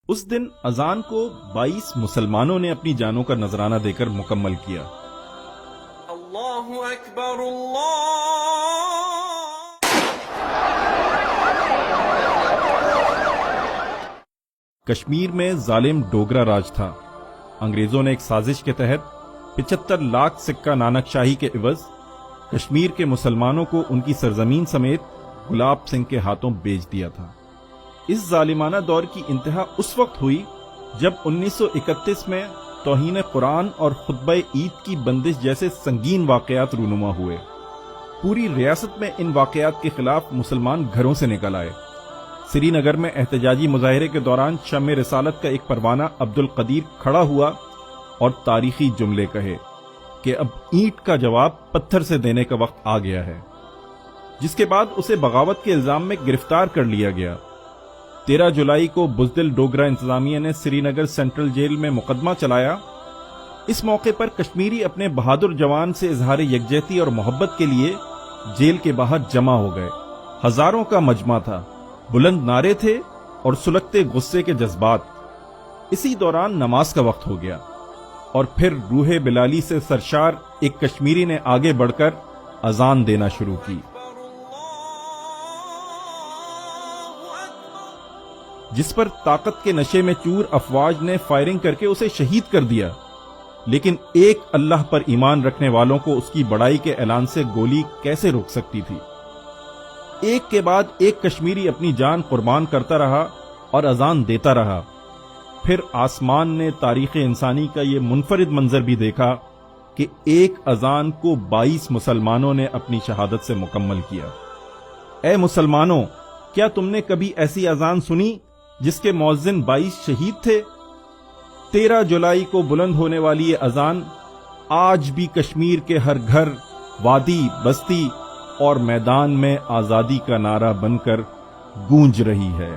اس دن اذان کو 22 مسلمانوں نے اپنی جانوں کا نذرانہ دے کر مکمل کیا۔ اللہ اکبر اللہ۔ کشمیر میں ظالم ڈوگرا راج تھا۔ انگریزوں نے ایک سازش کے تحت 75 لاکھ سکہ نانک شاہی کے عوض کشمیر کے مسلمانوں کو ان کی سرزمین سمیت گلاب سنگھ کے ہاتھوں بیچ دیا تھا۔ اس ظالمانہ دور کی انتہا اس وقت ہوئی جب 1931 میں توہین قرآن اور خطبہ عید کی بندش جیسے سنگین واقعات رونما ہوئے۔ پوری ریاست میں ان واقعات کے خلاف مسلمان گھروں سے نکل آئے۔ سری نگر میں احتجاجی مظاہرے کے دوران شمع رسالت کا ایک پروانہ عبد القدیر کھڑا ہوا اور تاریخی جملے کہے کہ اب اینٹ کا جواب پتھر سے دینے کا وقت آ گیا ہے، جس کے بعد اسے بغاوت کے الزام میں گرفتار کر لیا گیا۔ 13 جولائی کو بزدل ڈوگرا انتظامیہ نے سری نگر سینٹرل جیل میں مقدمہ چلایا۔ اس موقع پر کشمیری اپنے بہادر جوان سے اظہار یکجہتی اور محبت کے لیے جیل کے باہر جمع ہو گئے۔ ہزاروں کا مجمع تھا، بلند نعرے تھے اور سلگتے غصے کے جذبات۔ اسی دوران نماز کا وقت ہو گیا اور پھر روح بلالی سے سرشار ایک کشمیری نے آگے بڑھ کر اذان دینا شروع کی، جس پر طاقت کے نشے میں چور افواج نے فائرنگ کر کے اسے شہید کر دیا۔ لیکن ایک اللہ پر ایمان رکھنے والوں کو اس کی بڑائی کے اعلان سے گولی کیسے روک سکتی تھی؟ ایک کے بعد ایک کشمیری اپنی جان قربان کرتا رہا اور اذان دیتا رہا۔ پھر آسمان نے تاریخ انسانی کا یہ منفرد منظر بھی دیکھا کہ ایک اذان کو 22 مسلمانوں نے اپنی شہادت سے مکمل کیا۔ اے مسلمانوں، کیا تم نے کبھی ایسی اذان سنی جس کے مؤذن 22 شہید تھے؟ 13 جولائی کو بلند ہونے والی یہ اذان آج بھی کشمیر کے ہر گھر، وادی، بستی اور میدان میں آزادی کا نعرہ بن کر گونج رہی ہے۔